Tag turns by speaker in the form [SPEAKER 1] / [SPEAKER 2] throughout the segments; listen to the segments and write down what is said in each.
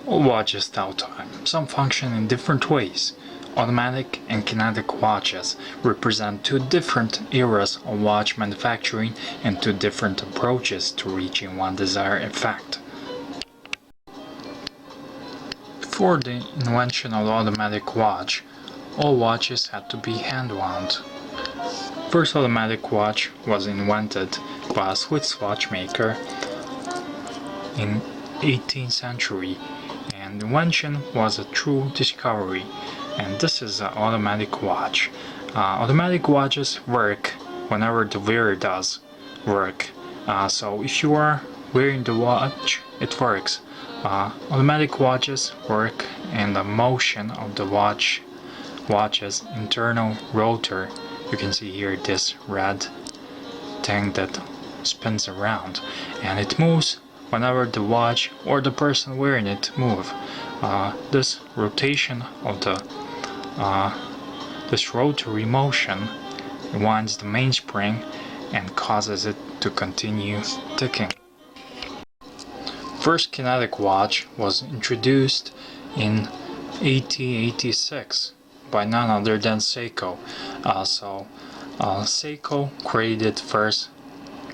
[SPEAKER 1] All watches tell time. Some function in different ways. Automatic and kinetic watches represent two different eras of watch manufacturing and two different approaches to reaching one desired effect. Before the invention of the automatic watch, all watches had to be hand-wound. First automatic watch was invented by a Swiss watchmaker in 18th century, and the invention was a true discovery. And this is an automatic watch. Automatic watches work whenever the wearer does work. So if you are wearing the watch, it works. Automatic watches work in the motion of the watch's internal rotor. You can see here this red thing that spins around, and it moves whenever the watch or the person wearing it move. This rotation of this rotary motion winds the mainspring and causes it to continue ticking. First kinetic watch was introduced in 1886 by none other than Seiko. Seiko created first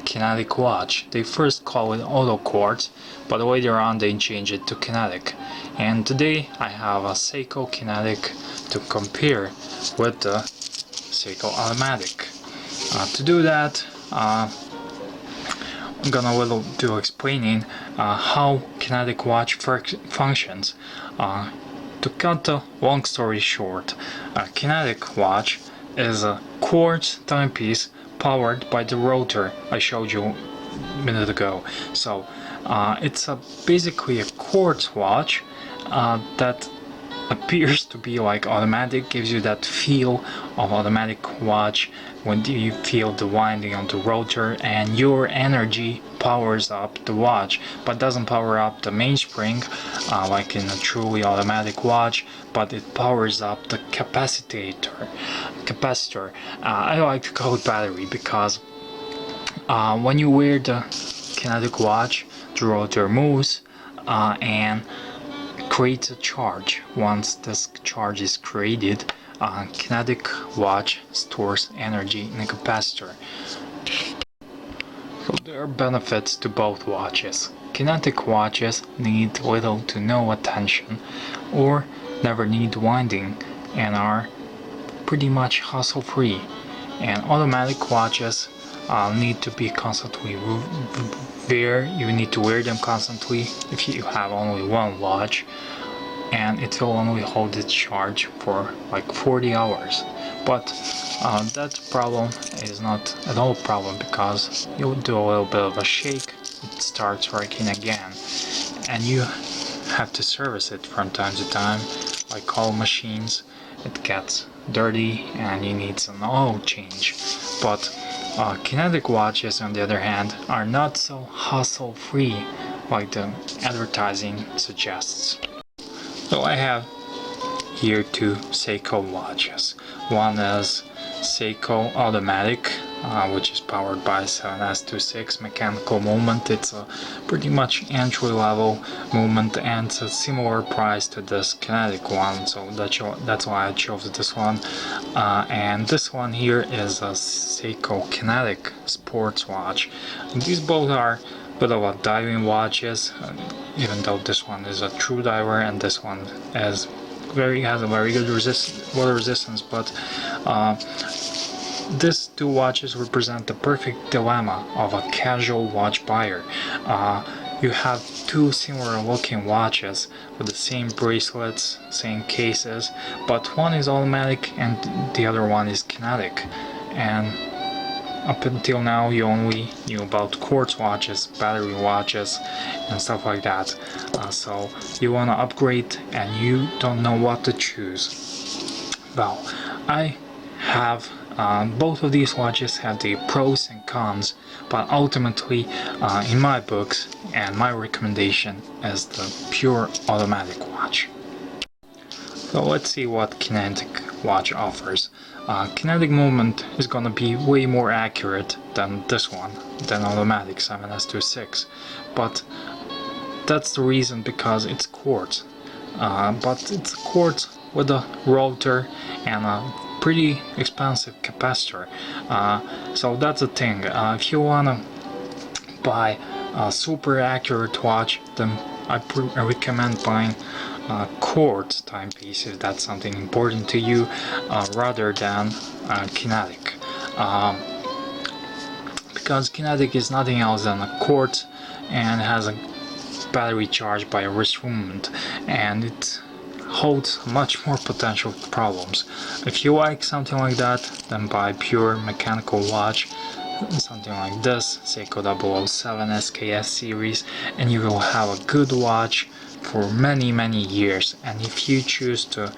[SPEAKER 1] kinetic watch. They first called it auto quartz, but later on they changed it to kinetic. And today I have a Seiko Kinetic to compare with the Seiko Automatic. To do that, I'm gonna do explaining how kinetic watch functions. To cut the long story short, a kinetic watch is a quartz timepiece powered by the rotor I showed you a minute ago. So it's basically a quartz watch that appears to be like automatic, gives you that feel of automatic watch when you feel the winding on the rotor, and your energy powers up the watch, but doesn't power up the mainspring like in a truly automatic watch, but it powers up the capacitor. I like to call it battery because when you wear the kinetic watch, the rotor moves and creates a charge. Once this charge is created, kinetic watch stores energy in a capacitor. So there are benefits to both watches. Kinetic watches need little to no attention or never need winding and are pretty much hassle-free. And automatic watches need to be constantly you need to wear them constantly if you have only one watch, and it will only hold its charge for like 40 hours. But that problem is not at all a problem, because you do a little bit of a shake, it starts working again, and you have to service it from time to time. Like all machines, it gets dirty and you need some oil change. But kinetic watches, on the other hand, are not so hassle-free like the advertising suggests. So I have here two Seiko watches. One is Seiko Automatic, which is powered by 7S26 mechanical movement. It's a pretty much entry-level movement, and it's a similar price to this kinetic one, so that's why I chose this one. And this one here is a Seiko Kinetic sports watch. And these both are a bit of a diving watches, even though this one is a true diver and this one has a very good water resistance, but these two watches represent the perfect dilemma of a casual watch buyer. You have two similar looking watches with the same bracelets, same cases, but one is automatic and the other one is kinetic. And up until now you only knew about quartz watches, battery watches and stuff like that. So you want to upgrade and you don't know what to choose. Well, I have both of these watches have the pros and cons, but ultimately in my books and my recommendation is the pure automatic watch. So let's see what kinetic watch offers. Kinetic movement is gonna be way more accurate than this one, than automatic 7S26, but that's the reason, because it's quartz, but it's quartz with a rotor and a pretty expensive capacitor. So that's the thing. If you wanna buy a super accurate watch, then I recommend buying quartz timepiece if that's something important to you, rather than Kinetic, because Kinetic is nothing else than a quartz and has a battery charged by a wrist movement, and it holds much more potential problems. If you like something like that, then buy pure mechanical watch, something like this, Seiko 007 SKX series, and you will have a good watch for many years. And if you choose to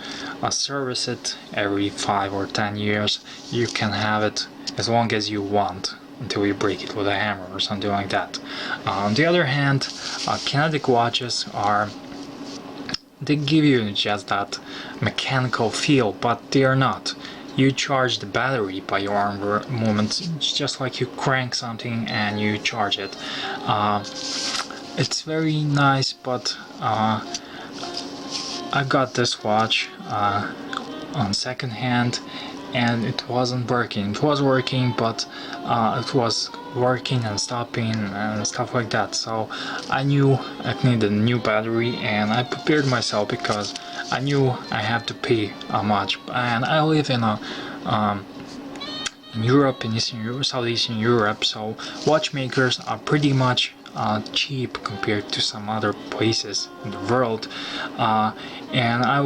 [SPEAKER 1] service it every 5 or 10 years, you can have it as long as you want, until you break it with a hammer or something like that. On the other hand, Kinetic watches they give you just that mechanical feel, but they are not. You charge the battery by your arm movements. It's just like you crank something and you charge it. It's very nice, but I got this watch on second hand, and it wasn't working. It was working, but it was working and stopping and stuff like that. So I knew I needed a new battery, and I prepared myself because I knew I have to pay much. And I live in Europe, in Southeastern Europe, so watchmakers are pretty much cheap compared to some other places in the world, and I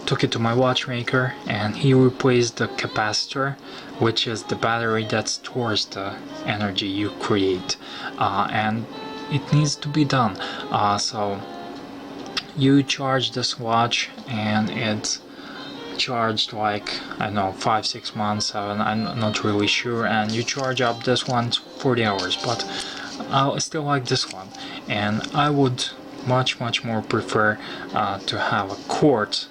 [SPEAKER 1] took it to my watchmaker, and he replaced the capacitor, which is the battery that stores the energy you create, and it needs to be done. So you charge this watch, and it's charged like, I don't know, 5-6 months, 7, I'm not really sure, and you charge up this one 40 hours, but I still like this one, and I would much more prefer to have a quartz,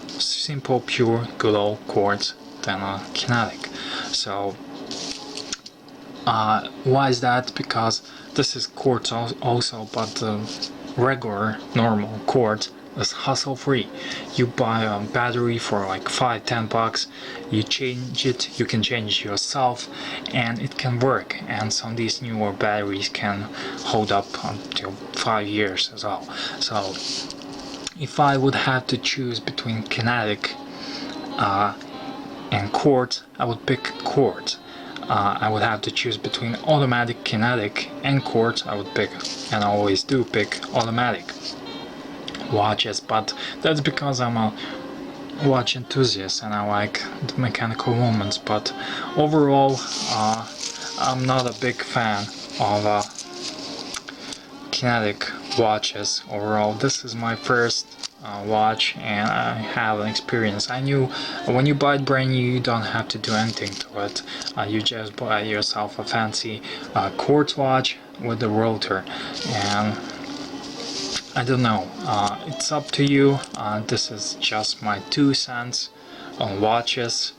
[SPEAKER 1] simple, pure, good old quartz, than a Kinetic. So why is that? Because this is quartz also, but the regular normal quartz is hassle free. You buy a battery for like $5-10, you change it, you can change it yourself, and it can work. And some of these newer batteries can hold up until 5 years as well. So if I would have to choose between Kinetic and quartz, I would pick quartz. I would have to choose between automatic Kinetic and quartz. I would pick, and I always do pick, automatic watches, but that's because I'm a watch enthusiast and I like the mechanical movements. But overall, I'm not a big fan of Kinetic watches. Overall, this is my first watch, and I have an experience. I knew when you buy it brand new, you don't have to do anything to it. You just buy yourself a fancy quartz watch with the rotor, and I don't know, it's up to you. This is just my 2 cents on watches,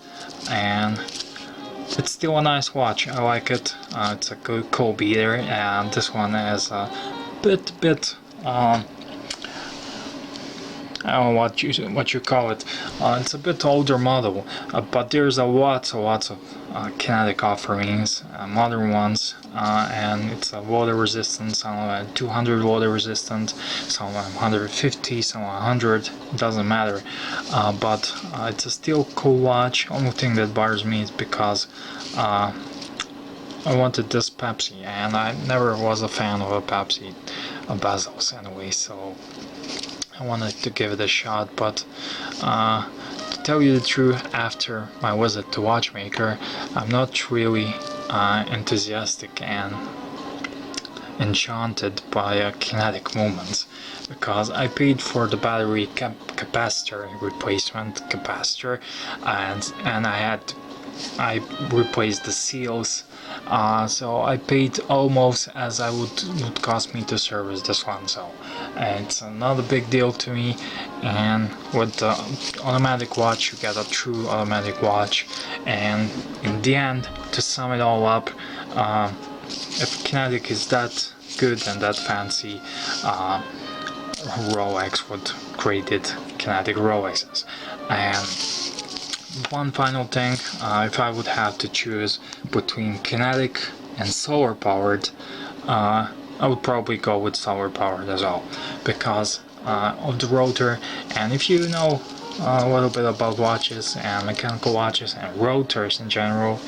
[SPEAKER 1] and it's still a nice watch. I like it. It's a good cool beater, and this one is a bit I don't know what you call it. It's a bit older model, but there's lots of Kinetic offerings, modern ones, and it's a water resistant. Some are 200 water resistant, some are 150, some are 100. It doesn't matter. But it's a still cool watch. Only thing that bothers me is because I wanted this Pepsi, and I never was a fan of a Pepsi bezels anyway, so I wanted to give it a shot. But to tell you the truth, after my visit to watchmaker, I'm not really enthusiastic and enchanted by Kinetic movements, because I paid for the battery capacitor, replacement capacitor, and I replaced the seals, so I paid almost as I would cost me to service this one. So it's not a big deal to me, and with the automatic watch you get a true automatic watch. And in the end, to sum it all up, if Kinetic is that good and that fancy, Rolex what created Kinetic Rolexes. And one final thing, if I would have to choose between Kinetic and solar powered, I would probably go with solar powered as well, because of the rotor. And if you know a little bit about watches and mechanical watches and rotors in general,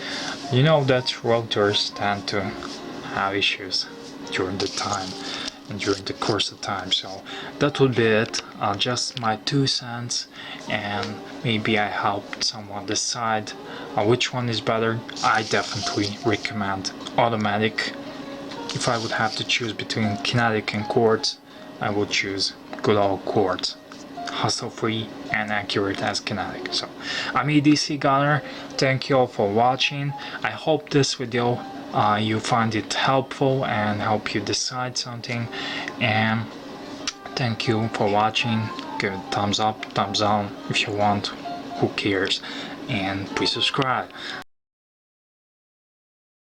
[SPEAKER 1] you know that rotors tend to have issues during the time and during the course of time. So that would be it, just my 2 cents, and maybe I helped someone decide which one is better. I definitely recommend automatic. If I would have to choose between Kinetic and quartz, I would choose good old quartz, hassle free and accurate as Kinetic. So I'm edcgunner, thank you all for watching. I hope this video you find it helpful and help you decide something, and thank you for watching. Give it a thumbs up, thumbs down if you want, who cares, and please subscribe.